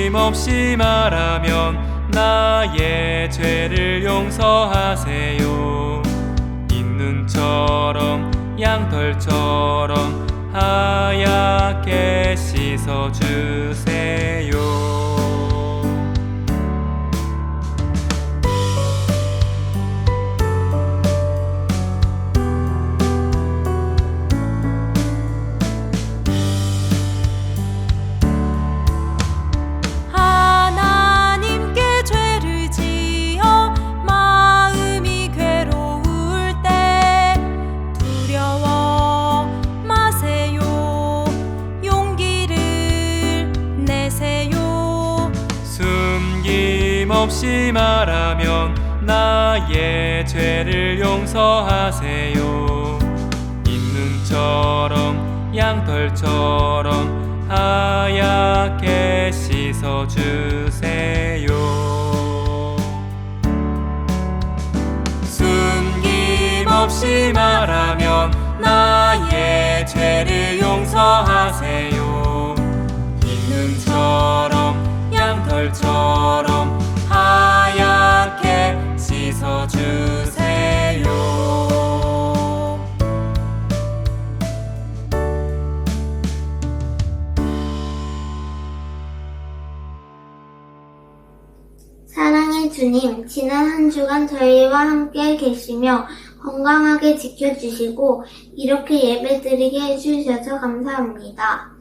숨김없이 말하면 나의 죄를 용서하세요. 인눈처럼 양털처럼 하얗게 씻어주세요. 하나님께 죄를 지어 마음이 괴로울 때 두려워 마세요. 용기를 내세요. 숨김없이 말하면 나의 죄를 용서하세요. 인눈처럼 양털처럼 하얗게 씻어주세요. 숨김없이 말하면 나의 죄를 용서하세요. 인눈처럼 양털처럼 하얗게 씻어주세요. 사랑의 주님, 지난 한 주간 저희와 함께 계시며 건강하게 지켜주시고 이렇게 예배드리게 해주셔서 감사합니다.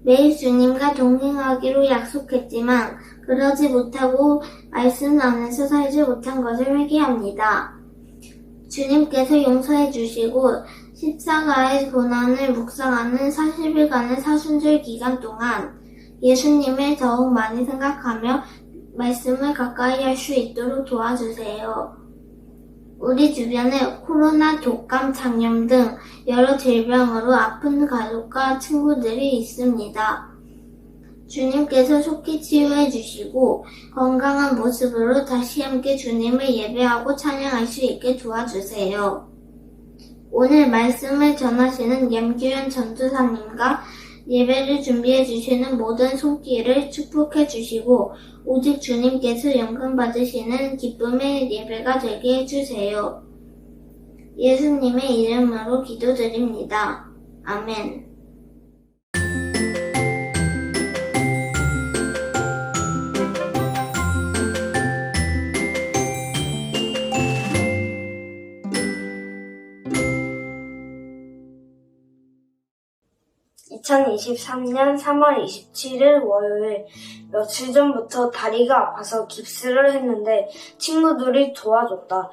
매일 주님과 동행하기로 약속했지만 그러지 못하고 말씀 안에서 살지 못한 것을 회개합니다. 주님께서 용서해 주시고 십자가의 고난을 묵상하는 40일간의 사순절 기간 동안 예수님을 더욱 많이 생각하며 말씀을 가까이 할 수 있도록 도와주세요. 우리 주변에 코로나, 독감, 장염 등 여러 질병으로 아픈 가족과 친구들이 있습니다. 주님께서 속히 치유해 주시고 건강한 모습으로 다시 함께 주님을 예배하고 찬양할 수 있게 도와주세요. 오늘 말씀을 전하시는 염규현 전도사님과 예배를 준비해 주시는 모든 손길을 축복해 주시고 오직 주님께서 영광 받으시는 기쁨의 예배가 되게 해주세요. 예수님의 이름으로 기도드립니다. 아멘. (2023년 3월 27일) 월요일. 며칠 전부터 다리가 아파서 깁스를 했는데 친구들이 도와줬다.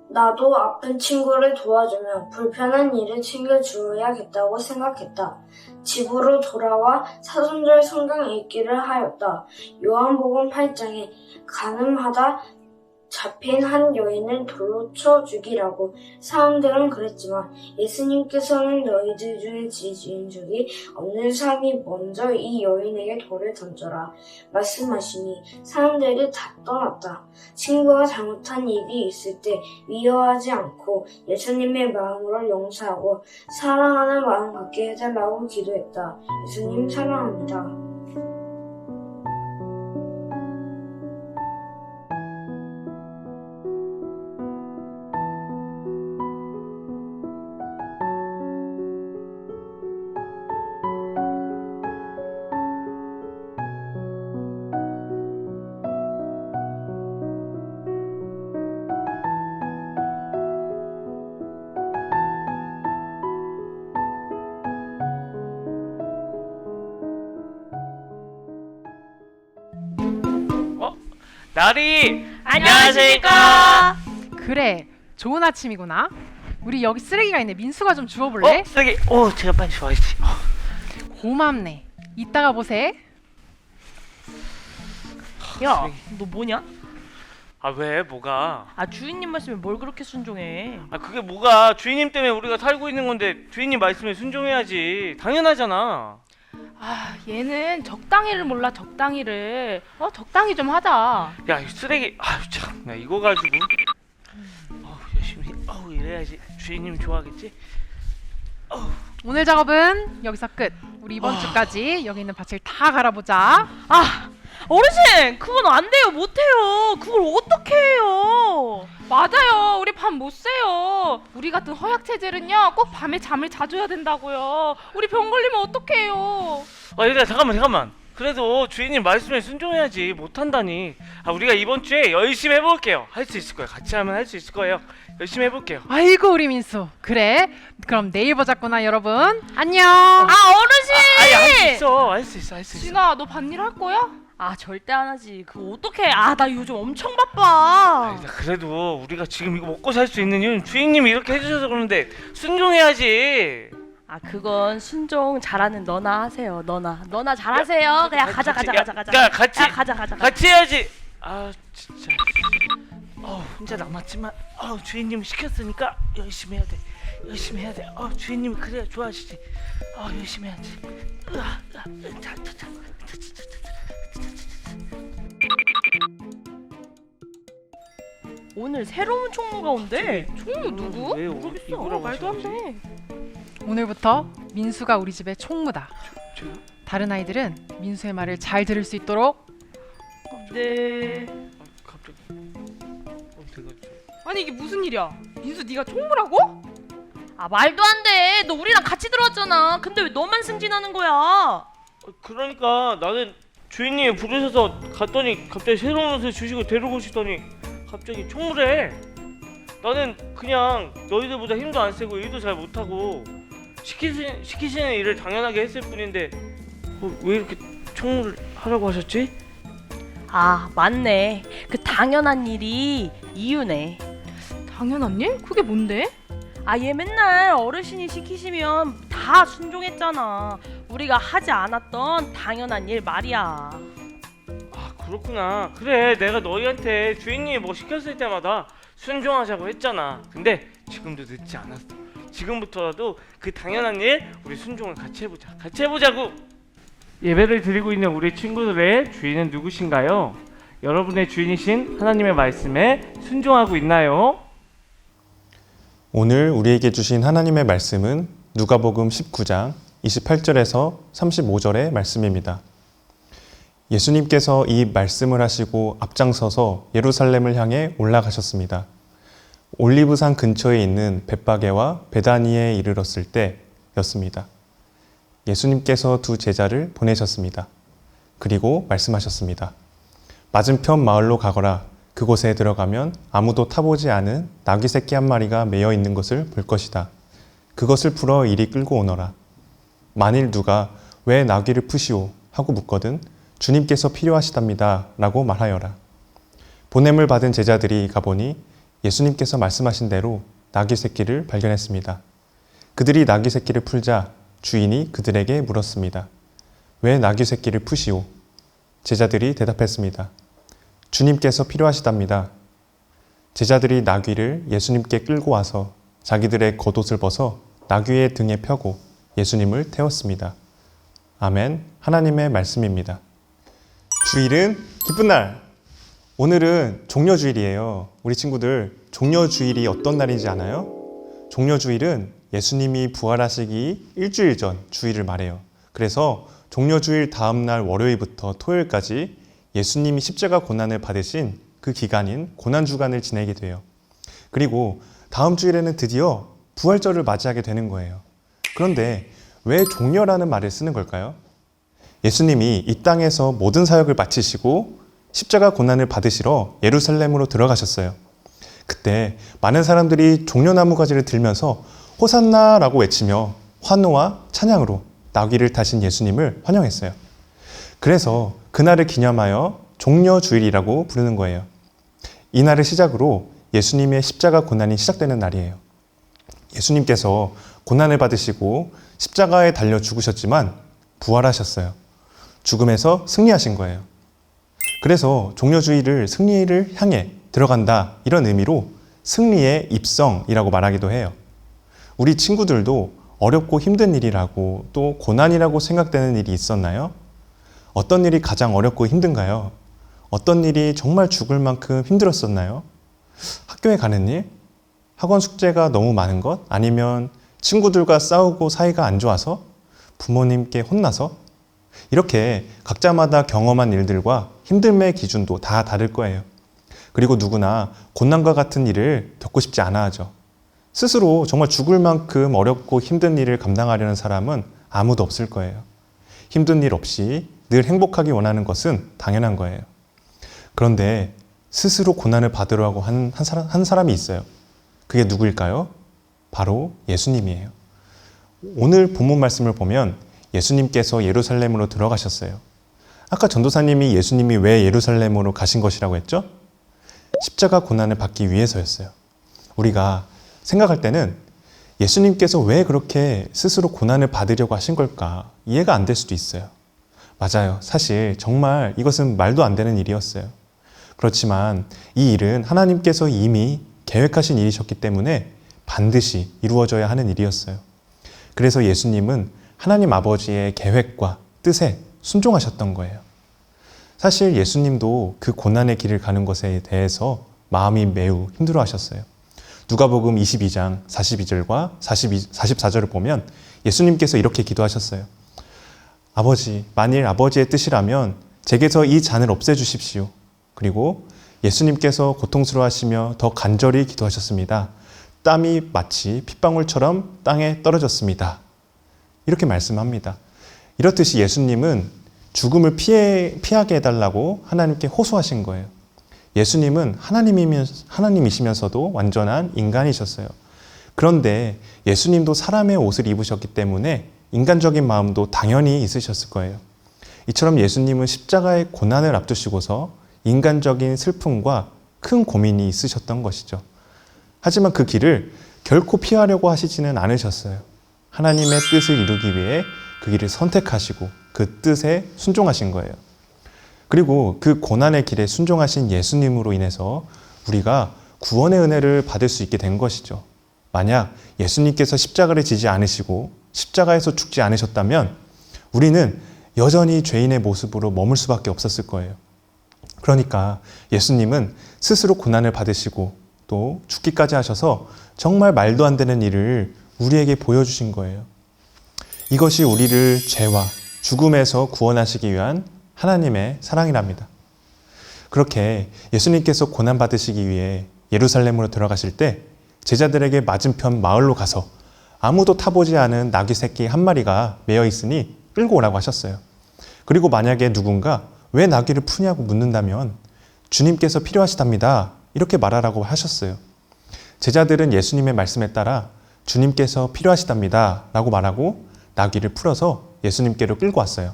나도 아픈 친구를 도와주면 불편한 일을 챙겨주어야겠다고 생각했다. 집으로 돌아와 사순절 성경 읽기를 하였다. 요한복음 8장에 가늠하다 잡힌 한 여인을 돌로 쳐 죽이라고 사람들은 그랬지만 예수님께서는 너희들 중에 지은 적이 없는 사람이 먼저 이 여인에게 돌을 던져라 말씀하시니 사람들이 다 떠났다. 친구가 잘못한 일이 있을 때 미워하지 않고 예수님의 마음으로 용서하고 사랑하는 마음 갖게 해달라고 기도했다. 예수님 사랑합니다. 나리! 안녕하십니까? 그래, 좋은 아침이구나. 우리 여기 쓰레기가 있네. 민수가 좀 주워볼래? 쓰레기. 제가 빨리 주워야지. 고맙네. 이따가 보세. 야, 너 뭐냐? 아, 왜? 뭐가? 주인님 말씀에 뭘 그렇게 순종해? 그게 뭐가? 주인님 때문에 우리가 살고 있는 건데 주인님 말씀에 순종해야지. 당연하잖아. 얘는 적당히를 몰라. 적당히를. 적당히 좀 하자. 야, 이 쓰레기. 참. 나 이거 가지고 열심히 이래야지 주인님 좋아하겠지? 오늘 작업은 여기서 끝. 우리 이번 주까지 여기 있는 밭을 다 갈아보자. 어르신, 그건 안 돼요. 못 해요. 그걸 어떻게 해요? 맞아요. 우리 밤 못 새요. 우리 같은 허약 체질은요 꼭 밤에 잠을 자줘야 된다고요. 우리 병 걸리면 어떡해요? 얘들아 잠깐만. 그래도 주인님 말씀에 순종해야지. 못한다니. 우리가 이번 주에 열심히 해볼게요. 할 수 있을 거예요. 같이 하면 할 수 있을 거예요. 열심히 해볼게요. 아이고 우리 민수. 그래. 그럼 내일 보자꾸나 여러분. 안녕. 어르신! 할 수 있어. 진아 너 밭일 할 거야? 절대 안 하지. 그거 어떡해. 나 요즘 엄청 바빠. 그래도 우리가 지금 이거 먹고 살 수 있는 이유는 주인님이 이렇게 해주셔서 그러는데 순종해야지. 그건 순종 잘하는 너나 하세요. 너나 잘하세요. 그냥 가자. 야, 같이 해야지. 진짜. 혼자 남았지만 주인님이 시켰으니까 열심히 해야 돼. 주인님이 그래야 좋아하시지. 열심히 해야지. 오늘 새로운 총무가 온대. 총무 누구? 왜 모르겠어. 말도 안 돼. 오늘부터 민수가 우리 집의 총무다. 다른 아이들은 민수의 말을 잘 들을 수 있도록. 네. 갑자기. 아니 이게 무슨 일이야? 민수 네가 총무라고? 말도 안 돼. 너 우리랑 같이 들어왔잖아. 근데 왜 너만 승진하는 거야? 그러니까 나는 주인님이 부르셔서 갔더니 갑자기 새로운 옷을 주시고 데리고 오시더니 갑자기 총무래. 나는 그냥 너희들보다 힘도 안 세고 일도 잘 못하고 시키시는 일을 당연하게 했을 뿐인데 왜 이렇게 총무를 하라고 하셨지? 맞네. 그 당연한 일이 이유네. 당연한 일? 그게 뭔데? 얘 맨날 어르신이 시키시면 다 순종했잖아. 우리가 하지 않았던 당연한 일 말이야. 그렇구나. 그래, 내가 너희한테 주인님이 뭐 시켰을 때마다 순종하자고 했잖아. 근데 지금도 늦지 않았어. 지금부터라도 그 당연한 일 우리 순종을 같이 해보자고. 예배를 드리고 있는 우리 친구들의 주인은 누구신가요? 여러분의 주인이신 하나님의 말씀에 순종하고 있나요? 오늘 우리에게 주신 하나님의 말씀은 누가복음 19장 28절에서 35절의 말씀입니다. 예수님께서 이 말씀을 하시고 앞장서서 예루살렘을 향해 올라가셨습니다. 올리브산 근처에 있는 벳바게와 베다니에 이르렀을 때였습니다. 예수님께서 두 제자를 보내셨습니다. 그리고 말씀하셨습니다. 맞은편 마을로 가거라. 그곳에 들어가면 아무도 타보지 않은 나귀 새끼 한 마리가 매여 있는 것을 볼 것이다. 그것을 풀어 이리 끌고 오너라. 만일 누가 왜 나귀를 푸시오 하고 묻거든 주님께서 필요하시답니다 라고 말하여라. 보냄을 받은 제자들이 가보니 예수님께서 말씀하신 대로 나귀 새끼를 발견했습니다. 그들이 나귀 새끼를 풀자 주인이 그들에게 물었습니다. 왜 나귀 새끼를 푸시오? 제자들이 대답했습니다. 주님께서 필요하시답니다. 제자들이 나귀를 예수님께 끌고 와서 자기들의 겉옷을 벗어 나귀의 등에 펴고 예수님을 태웠습니다. 아멘. 하나님의 말씀입니다. 주일은 기쁜 날. 오늘은 종려주일이에요. 우리 친구들 종려주일이 어떤 날인지 아나요? 종려주일은 예수님이 부활하시기 일주일 전 주일을 말해요. 그래서 종려주일 다음 날 월요일부터 토요일까지 예수님이 십자가 고난을 받으신 그 기간인 고난주간을 지내게 돼요. 그리고 다음 주일에는 드디어 부활절을 맞이하게 되는 거예요. 그런데 왜 종려라는 말을 쓰는 걸까요? 예수님이 이 땅에서 모든 사역을 마치시고 십자가 고난을 받으시러 예루살렘으로 들어가셨어요. 그때 많은 사람들이 종려나무 가지를 들면서 호산나라고 외치며 환호와 찬양으로 나귀를 타신 예수님을 환영했어요. 그래서 그날을 기념하여 종려주일이라고 부르는 거예요. 이날을 시작으로 예수님의 십자가 고난이 시작되는 날이에요. 예수님께서 고난을 받으시고 십자가에 달려 죽으셨지만 부활하셨어요. 죽음에서 승리하신 거예요. 그래서 종려주일을 승리를 향해 들어간다 이런 의미로 승리의 입성이라고 말하기도 해요. 우리 친구들도 어렵고 힘든 일이라고 또 고난이라고 생각되는 일이 있었나요? 어떤 일이 가장 어렵고 힘든가요? 어떤 일이 정말 죽을 만큼 힘들었었나요? 학교에 가는 일? 학원 숙제가 너무 많은 것? 아니면 친구들과 싸우고 사이가 안 좋아서? 부모님께 혼나서? 이렇게 각자마다 경험한 일들과 힘듦의 기준도 다 다를 거예요. 그리고 누구나 고난과 같은 일을 겪고 싶지 않아 하죠. 스스로 정말 죽을 만큼 어렵고 힘든 일을 감당하려는 사람은 아무도 없을 거예요. 힘든 일 없이 늘 행복하기 원하는 것은 당연한 거예요. 그런데 스스로 고난을 받으려고 한 사람이 있어요. 그게 누구일까요? 바로 예수님이에요. 오늘 본문 말씀을 보면 예수님께서 예루살렘으로 들어가셨어요. 아까 전도사님이 예수님이 왜 예루살렘으로 가신 것이라고 했죠? 십자가 고난을 받기 위해서였어요. 우리가 생각할 때는 예수님께서 왜 그렇게 스스로 고난을 받으려고 하신 걸까 이해가 안 될 수도 있어요. 맞아요. 사실 정말 이것은 말도 안 되는 일이었어요. 그렇지만 이 일은 하나님께서 이미 계획하신 일이셨기 때문에 반드시 이루어져야 하는 일이었어요. 그래서 예수님은 하나님 아버지의 계획과 뜻에 순종하셨던 거예요. 사실 예수님도 그 고난의 길을 가는 것에 대해서 마음이 매우 힘들어 하셨어요. 누가복음 22장 42절과 44절을 보면 예수님께서 이렇게 기도하셨어요. 아버지, 만일 아버지의 뜻이라면 제게서 이 잔을 없애주십시오. 그리고 예수님께서 고통스러워하시며 더 간절히 기도하셨습니다. 땀이 마치 핏방울처럼 땅에 떨어졌습니다. 이렇게 말씀합니다. 이렇듯이 예수님은 죽음을 피하게 해달라고 하나님께 호소하신 거예요. 예수님은 하나님이시면서도 완전한 인간이셨어요. 그런데 예수님도 사람의 옷을 입으셨기 때문에 인간적인 마음도 당연히 있으셨을 거예요. 이처럼 예수님은 십자가의 고난을 앞두시고서 인간적인 슬픔과 큰 고민이 있으셨던 것이죠. 하지만 그 길을 결코 피하려고 하시지는 않으셨어요. 하나님의 뜻을 이루기 위해 그 길을 선택하시고 그 뜻에 순종하신 거예요. 그리고 그 고난의 길에 순종하신 예수님으로 인해서 우리가 구원의 은혜를 받을 수 있게 된 것이죠. 만약 예수님께서 십자가를 지지 않으시고 십자가에서 죽지 않으셨다면 우리는 여전히 죄인의 모습으로 머물 수밖에 없었을 거예요. 그러니까 예수님은 스스로 고난을 받으시고 또 죽기까지 하셔서 정말 말도 안 되는 일을 우리에게 보여주신 거예요. 이것이 우리를 죄와 죽음에서 구원하시기 위한 하나님의 사랑이랍니다. 그렇게 예수님께서 고난받으시기 위해 예루살렘으로 들어가실 때 제자들에게 맞은편 마을로 가서 아무도 타보지 않은 나귀 새끼 한 마리가 매여 있으니 끌고 오라고 하셨어요. 그리고 만약에 누군가 왜 나귀를 푸냐고 묻는다면 주님께서 필요하시답니다. 이렇게 말하라고 하셨어요. 제자들은 예수님의 말씀에 따라 주님께서 필요하시답니다. 라고 말하고 나귀를 풀어서 예수님께로 끌고 왔어요.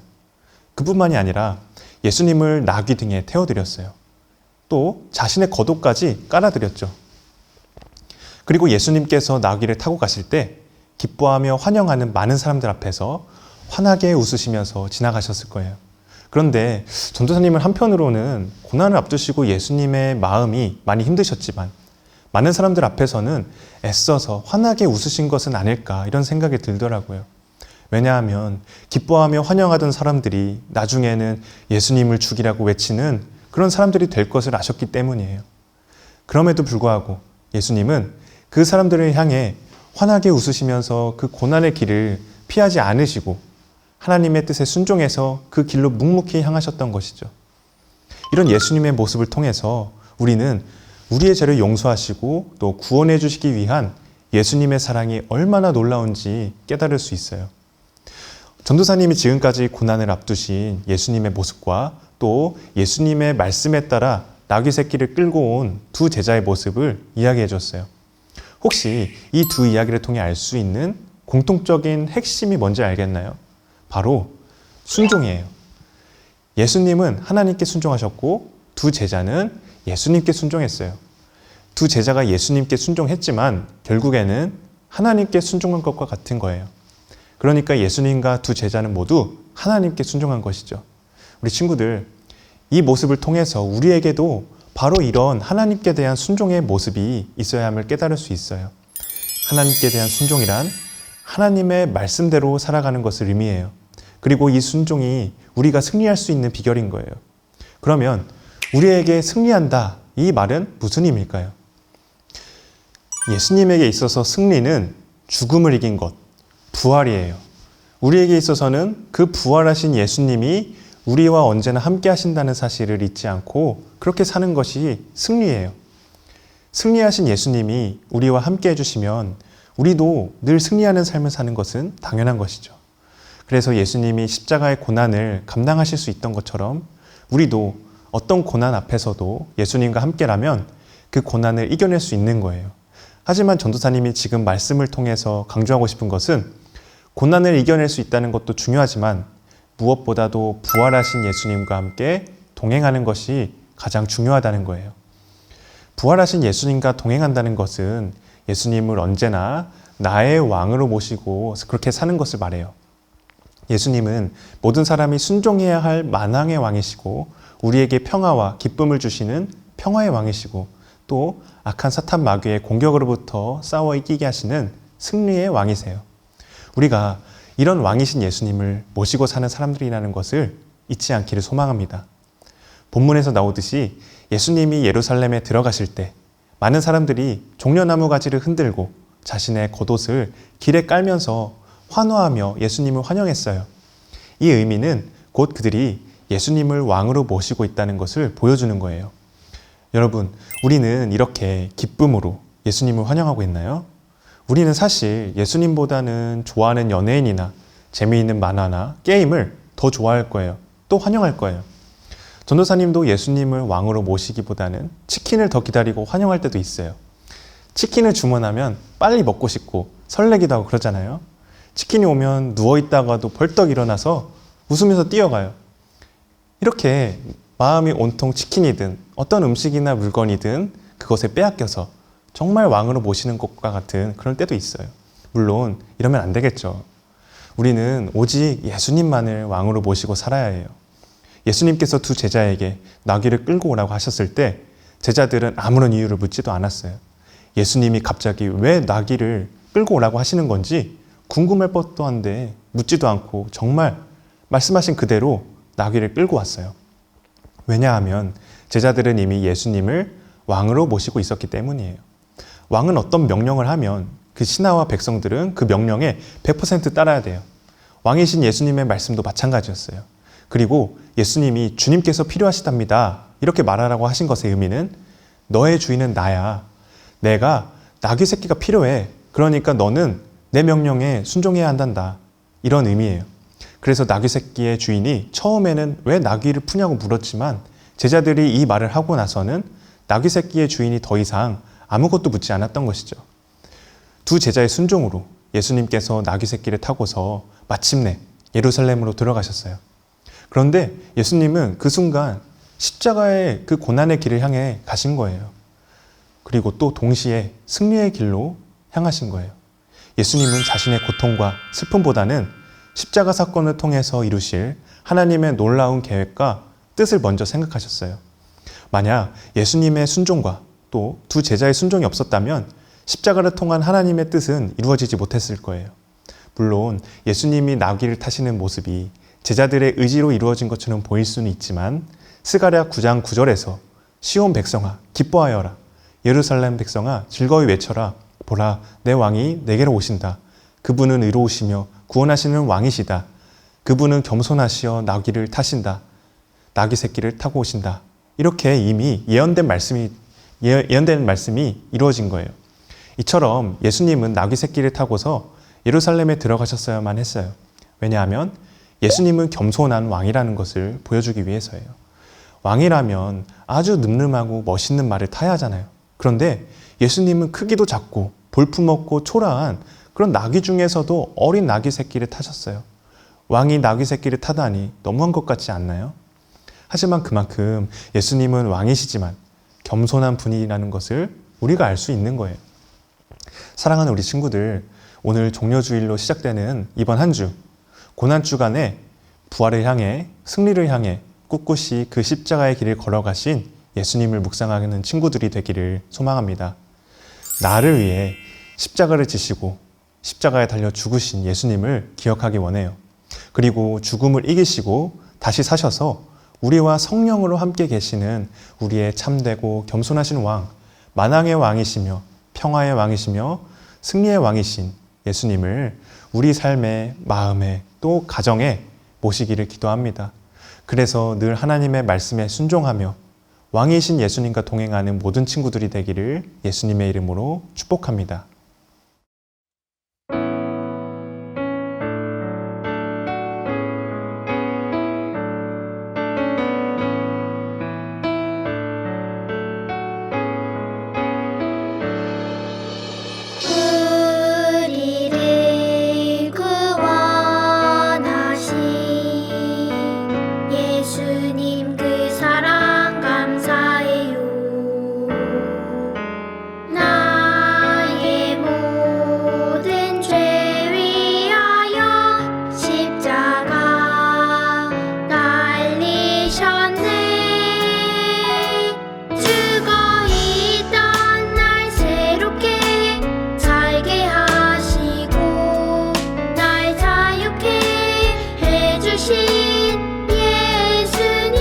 그뿐만이 아니라 예수님을 나귀 등에 태워드렸어요. 또 자신의 겉옷까지 깔아드렸죠. 그리고 예수님께서 나귀를 타고 가실 때 기뻐하며 환영하는 많은 사람들 앞에서 환하게 웃으시면서 지나가셨을 거예요. 그런데 전도사님은 한편으로는 고난을 앞두시고 예수님의 마음이 많이 힘드셨지만 많은 사람들 앞에서는 애써서 환하게 웃으신 것은 아닐까 이런 생각이 들더라고요. 왜냐하면 기뻐하며 환영하던 사람들이 나중에는 예수님을 죽이라고 외치는 그런 사람들이 될 것을 아셨기 때문이에요. 그럼에도 불구하고 예수님은 그 사람들을 향해 환하게 웃으시면서 그 고난의 길을 피하지 않으시고 하나님의 뜻에 순종해서 그 길로 묵묵히 향하셨던 것이죠. 이런 예수님의 모습을 통해서 우리는 우리의 죄를 용서하시고 또 구원해 주시기 위한 예수님의 사랑이 얼마나 놀라운지 깨달을 수 있어요. 전도사님이 지금까지 고난을 앞두신 예수님의 모습과 또 예수님의 말씀에 따라 나귀 새끼를 끌고 온 두 제자의 모습을 이야기해 줬어요. 혹시 이 두 이야기를 통해 알 수 있는 공통적인 핵심이 뭔지 알겠나요? 바로 순종이에요. 예수님은 하나님께 순종하셨고 두 제자는 예수님께 순종했어요. 두 제자가 예수님께 순종했지만 결국에는 하나님께 순종한 것과 같은 거예요. 그러니까 예수님과 두 제자는 모두 하나님께 순종한 것이죠. 우리 친구들, 이 모습을 통해서 우리에게도 바로 이런 하나님께 대한 순종의 모습이 있어야 함을 깨달을 수 있어요. 하나님께 대한 순종이란 하나님의 말씀대로 살아가는 것을 의미해요. 그리고 이 순종이 우리가 승리할 수 있는 비결인 거예요. 그러면 우리에게 승리한다, 이 말은 무슨 의미일까요? 예수님에게 있어서 승리는 죽음을 이긴 것, 부활이에요. 우리에게 있어서는 그 부활하신 예수님이 우리와 언제나 함께 하신다는 사실을 잊지 않고 그렇게 사는 것이 승리예요. 승리하신 예수님이 우리와 함께 해주시면 우리도 늘 승리하는 삶을 사는 것은 당연한 것이죠. 그래서 예수님이 십자가의 고난을 감당하실 수 있던 것처럼 우리도 어떤 고난 앞에서도 예수님과 함께라면 그 고난을 이겨낼 수 있는 거예요. 하지만 전도사님이 지금 말씀을 통해서 강조하고 싶은 것은 고난을 이겨낼 수 있다는 것도 중요하지만 무엇보다도 부활하신 예수님과 함께 동행하는 것이 가장 중요하다는 거예요. 부활하신 예수님과 동행한다는 것은 예수님을 언제나 나의 왕으로 모시고 그렇게 사는 것을 말해요. 예수님은 모든 사람이 순종해야 할 만왕의 왕이시고 우리에게 평화와 기쁨을 주시는 평화의 왕이시고 또 악한 사탄 마귀의 공격으로부터 싸워 이기게 하시는 승리의 왕이세요. 우리가 이런 왕이신 예수님을 모시고 사는 사람들이라는 것을 잊지 않기를 소망합니다. 본문에서 나오듯이 예수님이 예루살렘에 들어가실 때 많은 사람들이 종려나무 가지를 흔들고 자신의 겉옷을 길에 깔면서 환호하며 예수님을 환영했어요. 이 의미는 곧 그들이 예수님을 왕으로 모시고 있다는 것을 보여주는 거예요. 여러분, 우리는 이렇게 기쁨으로 예수님을 환영하고 있나요? 우리는 사실 예수님보다는 좋아하는 연예인이나 재미있는 만화나 게임을 더 좋아할 거예요. 또 환영할 거예요. 전도사님도 예수님을 왕으로 모시기보다는 치킨을 더 기다리고 환영할 때도 있어요. 치킨을 주문하면 빨리 먹고 싶고 설레기도 하고 그러잖아요. 치킨이 오면 누워있다가도 벌떡 일어나서 웃으면서 뛰어가요. 이렇게 마음이 온통 치킨이든 어떤 음식이나 물건이든 그것에 빼앗겨서 정말 왕으로 모시는 것과 같은 그런 때도 있어요. 물론 이러면 안 되겠죠. 우리는 오직 예수님만을 왕으로 모시고 살아야 해요. 예수님께서 두 제자에게 나귀를 끌고 오라고 하셨을 때 제자들은 아무런 이유를 묻지도 않았어요. 예수님이 갑자기 왜 나귀를 끌고 오라고 하시는 건지 궁금할 법도 한데 묻지도 않고 정말 말씀하신 그대로 나귀를 끌고 왔어요. 왜냐하면 제자들은 이미 예수님을 왕으로 모시고 있었기 때문이에요. 왕은 어떤 명령을 하면 그 신하와 백성들은 그 명령에 100% 따라야 돼요. 왕이신 예수님의 말씀도 마찬가지였어요. 그리고 예수님이 주님께서 필요하시답니다. 이렇게 말하라고 하신 것의 의미는 너의 주인은 나야. 내가 나귀 새끼가 필요해. 그러니까 너는 내 명령에 순종해야 한단다. 이런 의미예요. 그래서 나귀 새끼의 주인이 처음에는 왜 나귀를 푸냐고 물었지만 제자들이 이 말을 하고 나서는 나귀 새끼의 주인이 더 이상 아무것도 묻지 않았던 것이죠. 두 제자의 순종으로 예수님께서 나귀 새끼를 타고서 마침내 예루살렘으로 들어가셨어요. 그런데 예수님은 그 순간 십자가의 그 고난의 길을 향해 가신 거예요. 그리고 또 동시에 승리의 길로 향하신 거예요. 예수님은 자신의 고통과 슬픔보다는 십자가 사건을 통해서 이루실 하나님의 놀라운 계획과 뜻을 먼저 생각하셨어요. 만약 예수님의 순종과 또 두 제자의 순종이 없었다면 십자가를 통한 하나님의 뜻은 이루어지지 못했을 거예요. 물론 예수님이 나귀를 타시는 모습이 제자들의 의지로 이루어진 것처럼 보일 수는 있지만 스가랴 9장 9절에서 시온 백성아 기뻐하여라. 예루살렘 백성아 즐거이 외쳐라. 보라 내 왕이 내게로 오신다. 그분은 의로우시며 구원하시는 왕이시다. 그분은 겸손하시어 나귀를 타신다. 나귀 새끼를 타고 오신다. 이렇게 이미 예언된 말씀이 이루어진 거예요. 이처럼 예수님은 나귀 새끼를 타고서 예루살렘에 들어가셨어야만 했어요. 왜냐하면 예수님은 겸손한 왕이라는 것을 보여주기 위해서예요. 왕이라면 아주 늠름하고 멋있는 말을 타야 하잖아요. 그런데 예수님은 크기도 작고 볼품없고 초라한 그런 나귀 중에서도 어린 나귀 새끼를 타셨어요. 왕이 나귀 새끼를 타다니 너무한 것 같지 않나요? 하지만 그만큼 예수님은 왕이시지만 겸손한 분이라는 것을 우리가 알 수 있는 거예요. 사랑하는 우리 친구들, 오늘 종려주일로 시작되는 이번 한 주, 고난주간에 부활을 향해 승리를 향해 꿋꿋이 그 십자가의 길을 걸어가신 예수님을 묵상하는 친구들이 되기를 소망합니다. 나를 위해 십자가를 지시고 십자가에 달려 죽으신 예수님을 기억하기 원해요. 그리고 죽음을 이기시고 다시 사셔서 우리와 성령으로 함께 계시는 우리의 참되고 겸손하신 왕, 만왕의 왕이시며 평화의 왕이시며 승리의 왕이신 예수님을 우리 삶의 마음에 또 가정에 모시기를 기도합니다. 그래서 늘 하나님의 말씀에 순종하며 왕이신 예수님과 동행하는 모든 친구들이 되기를 예수님의 이름으로 축복합니다. 우리를 구원하신 예수님 그 사랑 감사해요. 나의 모든 죄 위하여 십자가 달리셨네. 죽어 있던 날 새롭게 살게 하시고 날 자유케 해주신 예수님,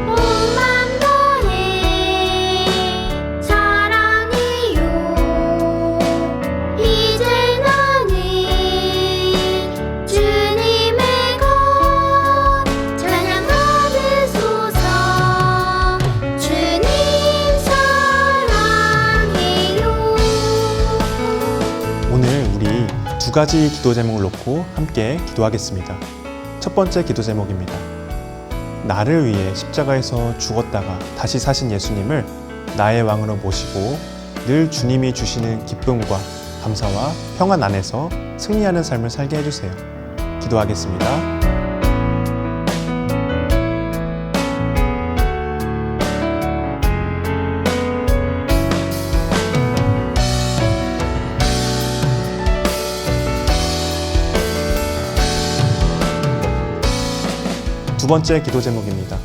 온 맘 다해 사랑해요. 이제 나는 주님의 것 찬양 받으소서. 주님 사랑해요. 오늘 우리 두 가지 기도 제목을 놓고 함께 기도하겠습니다. 첫 번째 기도 제목입니다. 나를 위해 십자가에서 죽었다가 다시 사신 예수님을 나의 왕으로 모시고 늘 주님이 주시는 기쁨과 감사와 평안 안에서 승리하는 삶을 살게 해주세요. 기도하겠습니다. 두 번째 기도 제목입니다.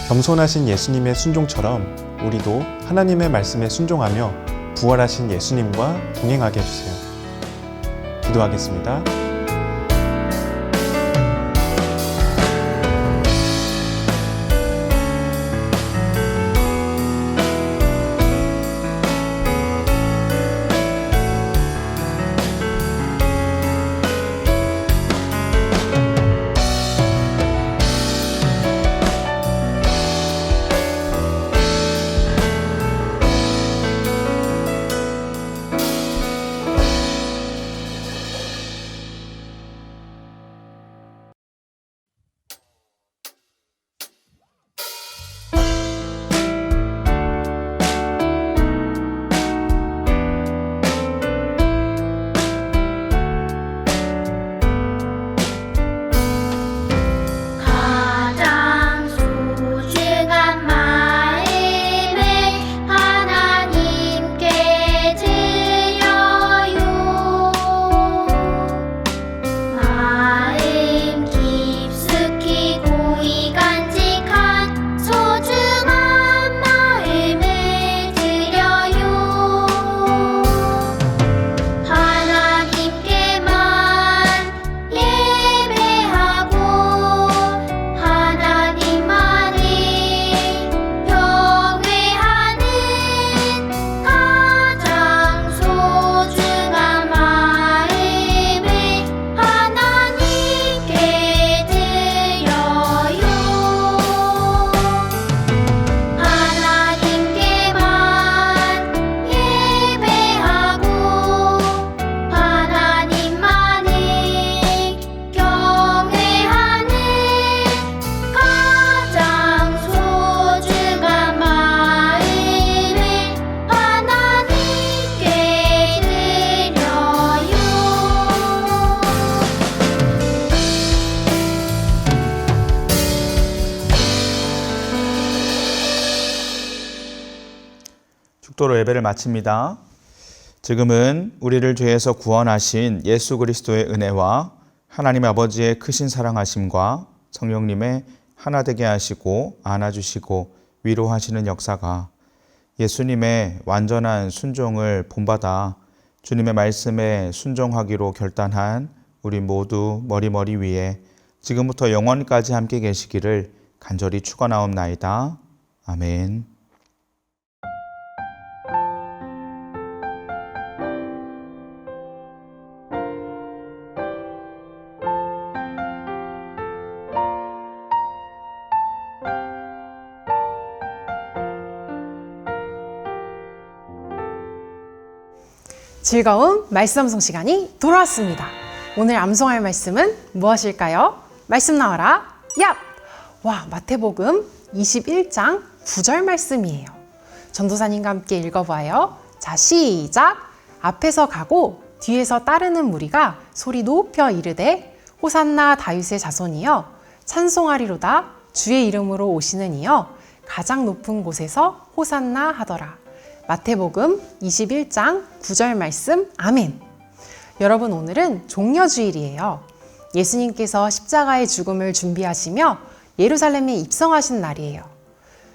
겸손하신 예수님의 순종처럼 우리도 하나님의 말씀에 순종하며 부활하신 예수님과 동행하게 해주세요. 기도하겠습니다. 축도로 예배를 마칩니다. 지금은 우리를 죄에서 구원하신 예수 그리스도의 은혜와 하나님 아버지의 크신 사랑하심과 성령님의 하나 되게 하시고 안아주시고 위로하시는 역사가 예수님의 완전한 순종을 본받아 주님의 말씀에 순종하기로 결단한 우리 모두 머리 위에 지금부터 영원까지 함께 계시기를 간절히 축원하옵나이다. 아멘. 즐거운 말씀 암송 시간이 돌아왔습니다. 오늘 암송할 말씀은 무엇일까요? 말씀 나와라. 얍! 와, 마태복음 21장 9절 말씀이에요. 전도사님과 함께 읽어봐요. 자, 시작! 앞에서 가고 뒤에서 따르는 무리가 소리 높여 이르되 호산나 다윗의 자손이여 찬송하리로다 주의 이름으로 오시는 이여 가장 높은 곳에서 호산나 하더라. 마태복음 21장 9절 말씀 아멘. 여러분, 오늘은 종려주일이에요. 예수님께서 십자가의 죽음을 준비하시며 예루살렘에 입성하신 날이에요.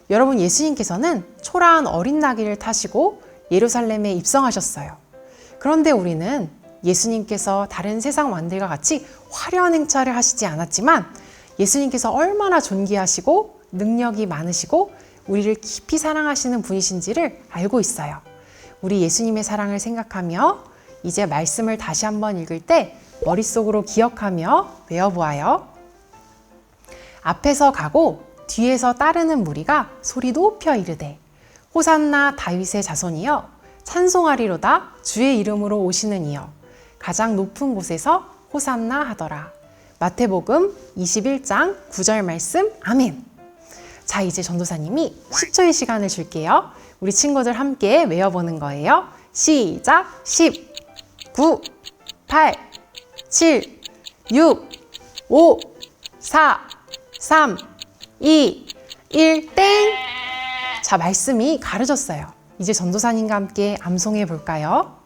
여러분, 예수님께서는 초라한 어린 나귀를 타시고 예루살렘에 입성하셨어요. 그런데 우리는 예수님께서 다른 세상 왕들과 같이 화려한 행차를 하시지 않았지만 예수님께서 얼마나 존귀하시고 능력이 많으시고 우리를 깊이 사랑하시는 분이신지를 알고 있어요. 우리 예수님의 사랑을 생각하며 이제 말씀을 다시 한번 읽을 때 머릿속으로 기억하며 외워보아요. 앞에서 가고 뒤에서 따르는 무리가 소리 높여 이르되 호산나 다윗의 자손이여 찬송하리로다 주의 이름으로 오시는 이여 가장 높은 곳에서 호산나 하더라. 마태복음 21장 9절 말씀 아멘. 자, 이제 전도사님이 10초의 시간을 줄게요. 우리 친구들 함께 외워보는 거예요. 시작! 10, 9, 8, 7, 6, 5, 4, 3, 2, 1, 땡! 자, 말씀이 가려졌어요. 이제 전도사님과 함께 암송해 볼까요?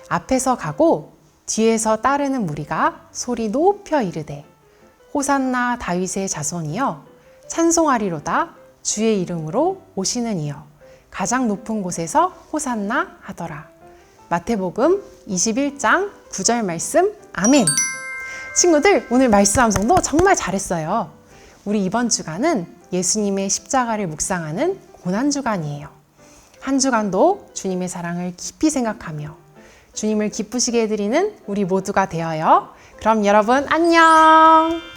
앞에서 가고 뒤에서 따르는 무리가 소리 높여 이르되 호산나 다윗의 자손이여 찬송하리로다 주의 이름으로 오시는 이여 가장 높은 곳에서 호산나 하더라. 마태복음 21장 9절 말씀 아멘. 친구들, 오늘 말씀 암송도 정말 잘했어요. 우리 이번 주간은 예수님의 십자가를 묵상하는 고난주간이에요. 한 주간도 주님의 사랑을 깊이 생각하며 주님을 기쁘시게 해드리는 우리 모두가 되어요. 그럼 여러분 안녕.